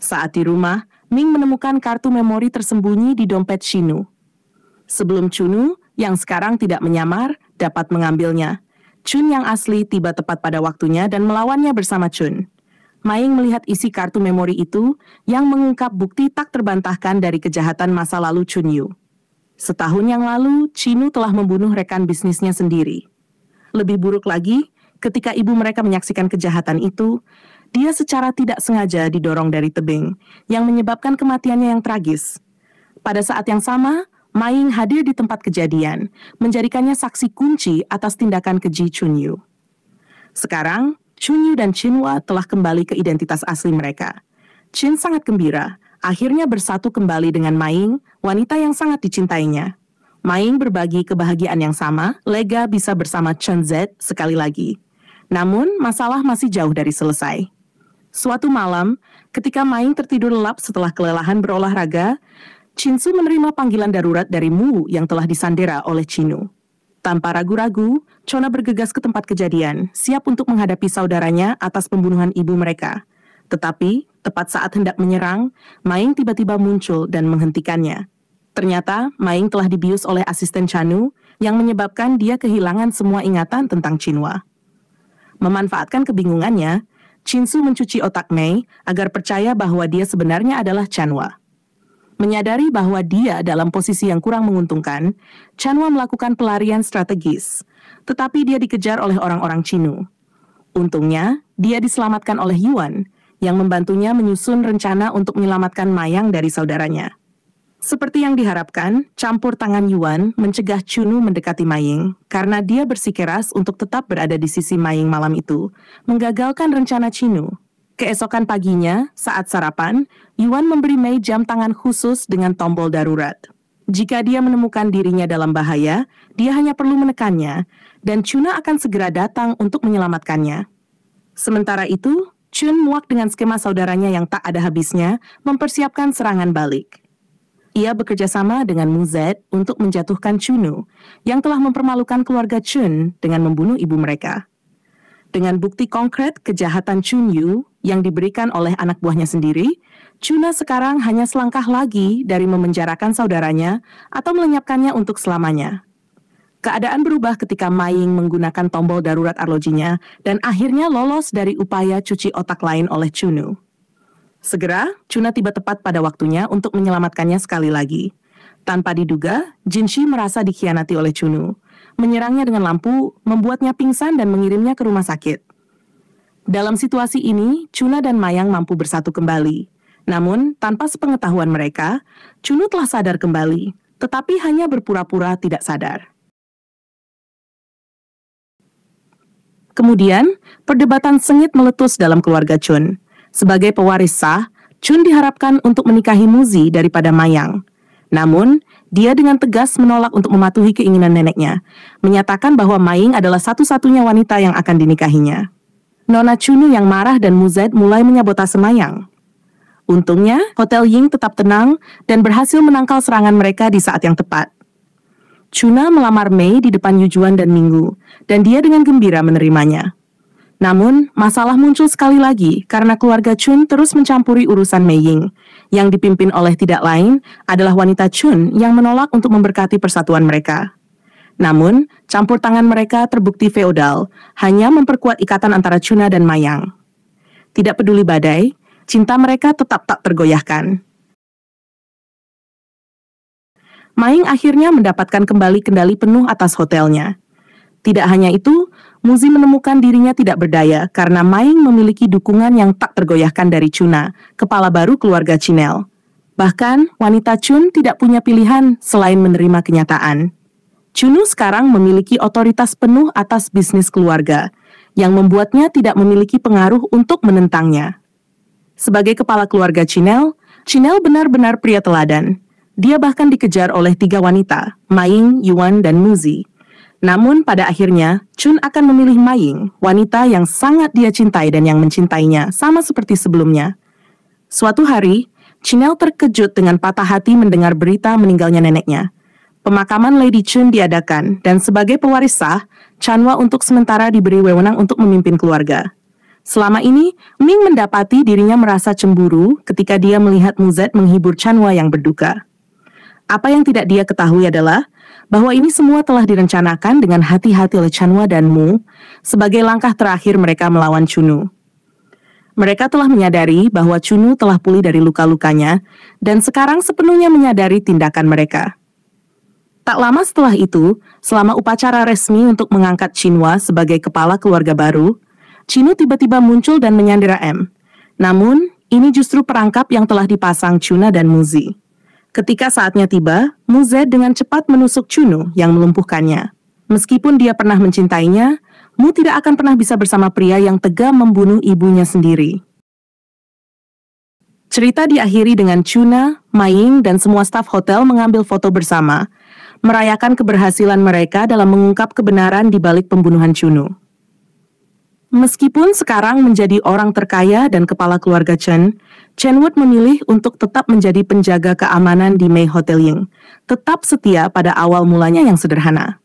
Saat di rumah, Ming menemukan kartu memori tersembunyi di dompet Shinu. Sebelum Chunu, yang sekarang tidak menyamar, dapat mengambilnya, Chun yang asli tiba tepat pada waktunya dan melawannya bersama Chun. Maing melihat isi kartu memori itu yang mengungkap bukti tak terbantahkan dari kejahatan masa lalu Chun Yu. Setahun yang lalu, Chinu telah membunuh rekan bisnisnya sendiri. Lebih buruk lagi, ketika ibu mereka menyaksikan kejahatan itu, dia secara tidak sengaja didorong dari tebing, yang menyebabkan kematiannya yang tragis. Pada saat yang sama, Maing hadir di tempat kejadian, menjadikannya saksi kunci atas tindakan keji Chun Yu. Sekarang, Chun Yu dan Chinwa telah kembali ke identitas asli mereka. Chin sangat gembira, akhirnya bersatu kembali dengan Maing, wanita yang sangat dicintainya. Maing berbagi kebahagiaan yang sama, lega bisa bersama Chen Z sekali lagi. Namun, masalah masih jauh dari selesai. Suatu malam, ketika Maing tertidur lelap setelah kelelahan berolahraga, Chinsu menerima panggilan darurat dari Mu yang telah disandera oleh Chinu. Tanpa ragu-ragu, Chona bergegas ke tempat kejadian, siap untuk menghadapi saudaranya atas pembunuhan ibu mereka. Tetapi, tepat saat hendak menyerang, Maing tiba-tiba muncul dan menghentikannya. Ternyata, Maing telah dibius oleh asisten Chanu, yang menyebabkan dia kehilangan semua ingatan tentang Chinwa. Memanfaatkan kebingungannya, Chinsu mencuci otak Mei agar percaya bahwa dia sebenarnya adalah Chanwa. Menyadari bahwa dia dalam posisi yang kurang menguntungkan, Chanwa melakukan pelarian strategis, tetapi dia dikejar oleh orang-orang Chinu. Untungnya, dia diselamatkan oleh Yuan, yang membantunya menyusun rencana untuk menyelamatkan Mayang dari saudaranya. Seperti yang diharapkan, campur tangan Yuan mencegah Chunu mendekati Maying karena dia bersikeras untuk tetap berada di sisi Maying malam itu, menggagalkan rencana Chinu. Keesokan paginya, saat sarapan, Yuan memberi Mei jam tangan khusus dengan tombol darurat. Jika dia menemukan dirinya dalam bahaya, dia hanya perlu menekannya, dan Chuna akan segera datang untuk menyelamatkannya. Sementara itu, Chun muak dengan skema saudaranya yang tak ada habisnya, mempersiapkan serangan balik. Ia bekerja sama dengan Mu Z untuk menjatuhkan Chunu, yang telah mempermalukan keluarga Chun dengan membunuh ibu mereka. Dengan bukti konkret kejahatan Chun Yu yang diberikan oleh anak buahnya sendiri, Chuna sekarang hanya selangkah lagi dari memenjarakan saudaranya atau melenyapkannya untuk selamanya. Keadaan berubah ketika Maying menggunakan tombol darurat arlojinya dan akhirnya lolos dari upaya cuci otak lain oleh Chunu. Segera, Chuna tiba tepat pada waktunya untuk menyelamatkannya sekali lagi. Tanpa diduga, Jinshi merasa dikhianati oleh Chunu. Menyerangnya dengan lampu, membuatnya pingsan dan mengirimnya ke rumah sakit. Dalam situasi ini, Chuna dan Mayang mampu bersatu kembali. Namun, tanpa sepengetahuan mereka, Chunu telah sadar kembali, tetapi hanya berpura-pura tidak sadar. Kemudian, perdebatan sengit meletus dalam keluarga Chun. Sebagai pewaris sah, Chun diharapkan untuk menikahi Muzi daripada Mayang. Namun, dia dengan tegas menolak untuk mematuhi keinginan neneknya, menyatakan bahwa Maying adalah satu-satunya wanita yang akan dinikahinya. Nona Chunu yang marah dan Mu Z mulai menyabotase Mayang. Untungnya, Hotel Ying tetap tenang dan berhasil menangkal serangan mereka di saat yang tepat. Chuna melamar Mei di depan Yujuan dan Minggu, dan dia dengan gembira menerimanya. Namun, masalah muncul sekali lagi karena keluarga Chun terus mencampuri urusan Mei Ying, yang dipimpin oleh tidak lain adalah wanita Chun yang menolak untuk memberkati persatuan mereka. Namun, campur tangan mereka terbukti feodal, hanya memperkuat ikatan antara Chuna dan Mayang. Tidak peduli badai, cinta mereka tetap tak tergoyahkan. Maying akhirnya mendapatkan kembali kendali penuh atas hotelnya. Tidak hanya itu, Muzi menemukan dirinya tidak berdaya karena Maying memiliki dukungan yang tak tergoyahkan dari Chuna, kepala baru keluarga Chinel. Bahkan, wanita Chun tidak punya pilihan selain menerima kenyataan. Chunu sekarang memiliki otoritas penuh atas bisnis keluarga, yang membuatnya tidak memiliki pengaruh untuk menentangnya. Sebagai kepala keluarga Chinel, Chinel benar-benar pria teladan. Dia bahkan dikejar oleh 3 wanita, Maying, Yuan, dan Muzi. Namun pada akhirnya, Chun akan memilih Maying, wanita yang sangat dia cintai dan yang mencintainya, sama seperti sebelumnya. Suatu hari, Chinel terkejut dengan patah hati mendengar berita meninggalnya neneknya. Pemakaman Lady Chun diadakan, dan sebagai pewaris sah, Chanwa untuk sementara diberi wewenang untuk memimpin keluarga. Selama ini, Ming mendapati dirinya merasa cemburu ketika dia melihat Muzet menghibur Chanwa yang berduka. Apa yang tidak dia ketahui adalah bahwa ini semua telah direncanakan dengan hati-hati oleh Chanwa dan Mu sebagai langkah terakhir mereka melawan Chunu. Mereka telah menyadari bahwa Chunu telah pulih dari luka-lukanya dan sekarang sepenuhnya menyadari tindakan mereka. Tak lama setelah itu, selama upacara resmi untuk mengangkat Chinwa sebagai kepala keluarga baru, Chinu tiba-tiba muncul dan menyandera M. Namun, ini justru perangkap yang telah dipasang Chuna dan Muzi. Ketika saatnya tiba, Muzet dengan cepat menusuk Chunu yang melumpuhkannya. Meskipun dia pernah mencintainya, Mu tidak akan pernah bisa bersama pria yang tega membunuh ibunya sendiri. Cerita diakhiri dengan Chuna, Maying, dan semua staf hotel mengambil foto bersama, merayakan keberhasilan mereka dalam mengungkap kebenaran di balik pembunuhan Chunu. Meskipun sekarang menjadi orang terkaya dan kepala keluarga Chen, Chenwood memilih untuk tetap menjadi penjaga keamanan di May Hotel Ying, tetap setia pada awal mulanya yang sederhana.